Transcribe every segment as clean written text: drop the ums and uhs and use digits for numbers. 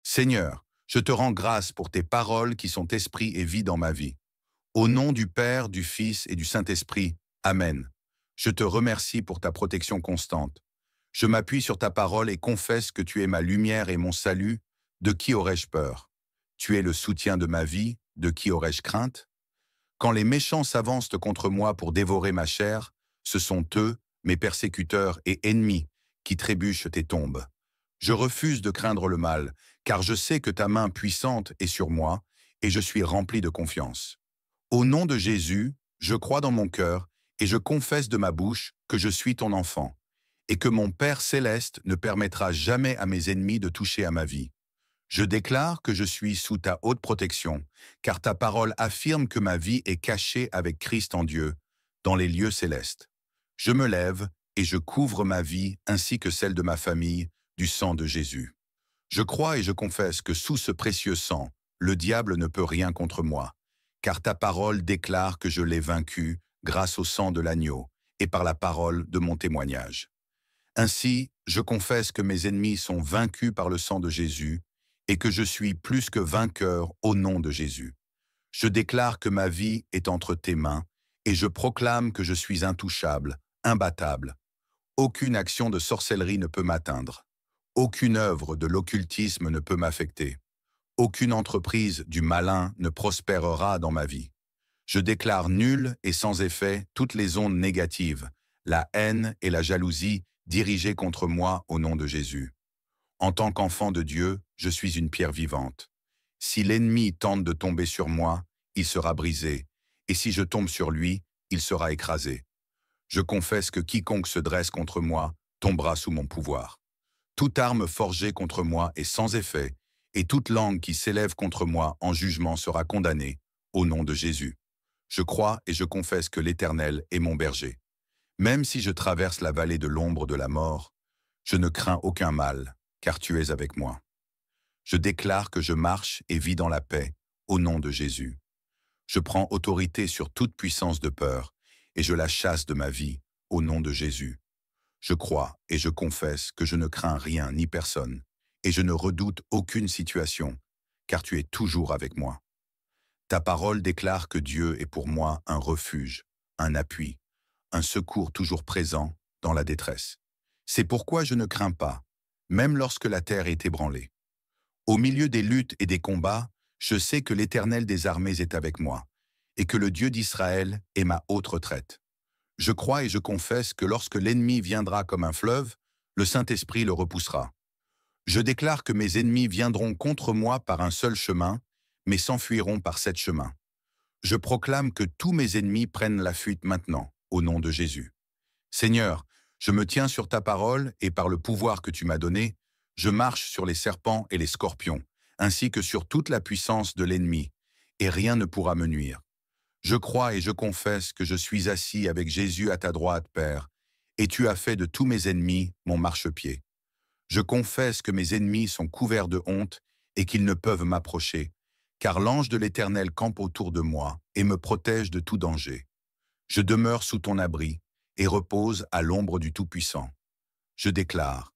Seigneur, je te rends grâce pour tes paroles qui sont esprit et vie dans ma vie. Au nom du Père, du Fils et du Saint-Esprit, Amen. Je te remercie pour ta protection constante. Je m'appuie sur ta parole et confesse que tu es ma lumière et mon salut. De qui aurais-je peur? Tu es le soutien de ma vie. De qui aurais-je crainte? Quand les méchants s'avancent contre moi pour dévorer ma chair, ce sont eux, mes persécuteurs et ennemis, qui trébuchent et tombent. Je refuse de craindre le mal, car je sais que ta main puissante est sur moi, et je suis rempli de confiance. Au nom de Jésus, je crois dans mon cœur, et je confesse de ma bouche que je suis ton enfant, et que mon Père céleste ne permettra jamais à mes ennemis de toucher à ma vie. Je déclare que je suis sous ta haute protection, car ta parole affirme que ma vie est cachée avec Christ en Dieu, dans les lieux célestes. Je me lève et je couvre ma vie ainsi que celle de ma famille du sang de Jésus. Je crois et je confesse que sous ce précieux sang, le diable ne peut rien contre moi, car ta parole déclare que je l'ai vaincu grâce au sang de l'agneau et par la parole de mon témoignage. Ainsi, je confesse que mes ennemis sont vaincus par le sang de Jésus et que je suis plus que vainqueur au nom de Jésus. Je déclare que ma vie est entre tes mains et je proclame que je suis intouchable, imbattable. Aucune action de sorcellerie ne peut m'atteindre. Aucune œuvre de l'occultisme ne peut m'affecter. Aucune entreprise du malin ne prospérera dans ma vie. Je déclare nulles et sans effet toutes les ondes négatives, la haine et la jalousie dirigées contre moi au nom de Jésus. En tant qu'enfant de Dieu, je suis une pierre vivante. Si l'ennemi tente de tomber sur moi, il sera brisé, et si je tombe sur lui, il sera écrasé. Je confesse que quiconque se dresse contre moi tombera sous mon pouvoir. Toute arme forgée contre moi est sans effet, et toute langue qui s'élève contre moi en jugement sera condamnée, au nom de Jésus. Je crois et je confesse que l'Éternel est mon berger. Même si je traverse la vallée de l'ombre de la mort, je ne crains aucun mal, car tu es avec moi. Je déclare que je marche et vis dans la paix, au nom de Jésus. Je prends autorité sur toute puissance de peur, et je la chasse de ma vie, au nom de Jésus. Je crois et je confesse que je ne crains rien ni personne, et je ne redoute aucune situation, car tu es toujours avec moi. Ta parole déclare que Dieu est pour moi un refuge, un appui, un secours toujours présent dans la détresse. C'est pourquoi je ne crains pas, même lorsque la terre est ébranlée. Au milieu des luttes et des combats, je sais que l'Éternel des armées est avec moi, et que le Dieu d'Israël est ma haute retraite. Je crois et je confesse que lorsque l'ennemi viendra comme un fleuve, le Saint-Esprit le repoussera. Je déclare que mes ennemis viendront contre moi par un seul chemin, mais s'enfuiront par 7 chemins. Je proclame que tous mes ennemis prennent la fuite maintenant, au nom de Jésus. Seigneur, je me tiens sur ta parole et par le pouvoir que tu m'as donné, je marche sur les serpents et les scorpions, ainsi que sur toute la puissance de l'ennemi, et rien ne pourra me nuire. Je crois et je confesse que je suis assis avec Jésus à ta droite, Père, et tu as fait de tous mes ennemis mon marchepied. Je confesse que mes ennemis sont couverts de honte et qu'ils ne peuvent m'approcher, car l'ange de l'Éternel campe autour de moi et me protège de tout danger. Je demeure sous ton abri et repose à l'ombre du Tout-Puissant. Je déclare,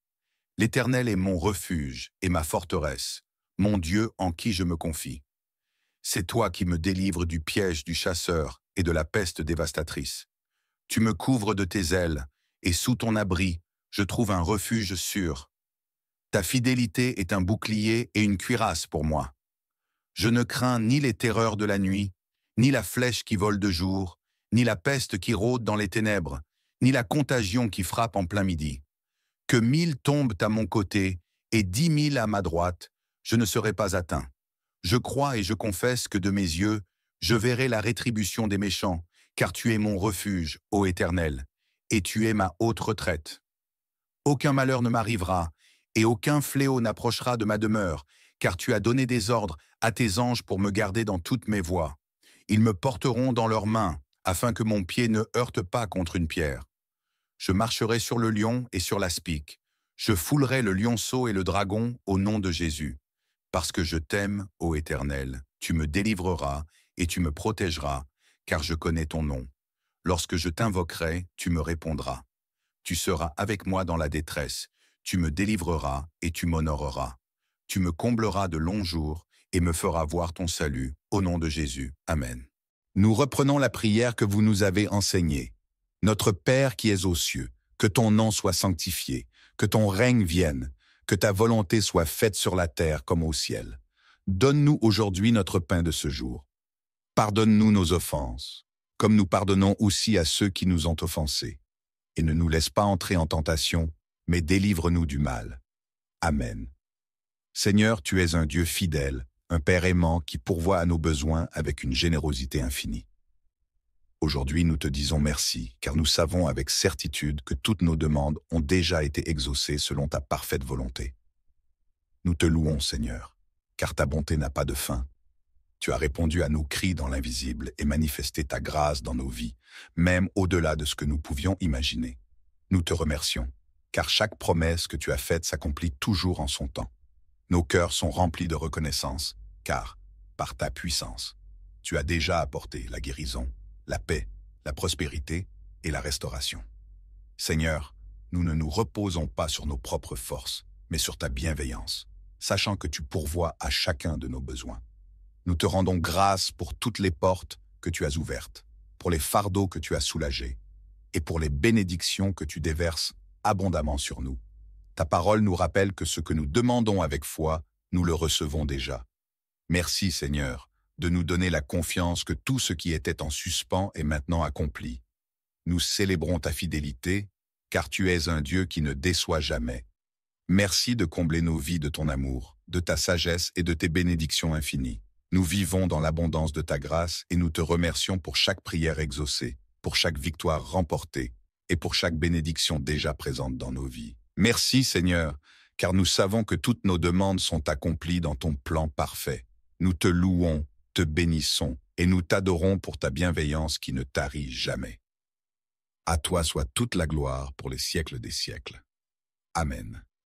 l'Éternel est mon refuge et ma forteresse, mon Dieu en qui je me confie. C'est toi qui me délivres du piège du chasseur et de la peste dévastatrice. Tu me couvres de tes ailes, et sous ton abri, je trouve un refuge sûr. Ta fidélité est un bouclier et une cuirasse pour moi. Je ne crains ni les terreurs de la nuit, ni la flèche qui vole de jour, ni la peste qui rôde dans les ténèbres, ni la contagion qui frappe en plein midi. Que 1000 tombent à mon côté et 10 000 à ma droite, je ne serai pas atteint. Je crois et je confesse que de mes yeux, je verrai la rétribution des méchants, car tu es mon refuge, ô Éternel, et tu es ma haute retraite. Aucun malheur ne m'arrivera, et aucun fléau n'approchera de ma demeure, car tu as donné des ordres à tes anges pour me garder dans toutes mes voies. Ils me porteront dans leurs mains, afin que mon pied ne heurte pas contre une pierre. Je marcherai sur le lion et sur l'aspic. Je foulerai le lionceau et le dragon au nom de Jésus. Parce que je t'aime, ô Éternel, tu me délivreras et tu me protégeras, car je connais ton nom. Lorsque je t'invoquerai, tu me répondras. Tu seras avec moi dans la détresse, tu me délivreras et tu m'honoreras. Tu me combleras de longs jours et me feras voir ton salut, au nom de Jésus. Amen. Nous reprenons la prière que vous nous avez enseignée. Notre Père qui es aux cieux, que ton nom soit sanctifié, que ton règne vienne, que ta volonté soit faite sur la terre comme au ciel. Donne-nous aujourd'hui notre pain de ce jour. Pardonne-nous nos offenses, comme nous pardonnons aussi à ceux qui nous ont offensés. Et ne nous laisse pas entrer en tentation, mais délivre-nous du mal. Amen. Seigneur, tu es un Dieu fidèle, un Père aimant qui pourvoit à nos besoins avec une générosité infinie. Aujourd'hui, nous te disons merci, car nous savons avec certitude que toutes nos demandes ont déjà été exaucées selon ta parfaite volonté. Nous te louons, Seigneur, car ta bonté n'a pas de fin. Tu as répondu à nos cris dans l'invisible et manifesté ta grâce dans nos vies, même au-delà de ce que nous pouvions imaginer. Nous te remercions, car chaque promesse que tu as faite s'accomplit toujours en son temps. Nos cœurs sont remplis de reconnaissance, car, par ta puissance, tu as déjà apporté la guérison, la paix, la prospérité et la restauration. Seigneur, nous ne nous reposons pas sur nos propres forces, mais sur ta bienveillance, sachant que tu pourvois à chacun de nos besoins. Nous te rendons grâce pour toutes les portes que tu as ouvertes, pour les fardeaux que tu as soulagés, et pour les bénédictions que tu déverses abondamment sur nous. Ta parole nous rappelle que ce que nous demandons avec foi, nous le recevons déjà. Merci, Seigneur, de nous donner la confiance que tout ce qui était en suspens est maintenant accompli. Nous célébrons ta fidélité, car tu es un Dieu qui ne déçoit jamais. Merci de combler nos vies de ton amour, de ta sagesse et de tes bénédictions infinies. Nous vivons dans l'abondance de ta grâce et nous te remercions pour chaque prière exaucée, pour chaque victoire remportée et pour chaque bénédiction déjà présente dans nos vies. Merci Seigneur, car nous savons que toutes nos demandes sont accomplies dans ton plan parfait. Nous te louons, te bénissons et nous t'adorons pour ta bienveillance qui ne tarit jamais. À toi soit toute la gloire pour les siècles des siècles. Amen.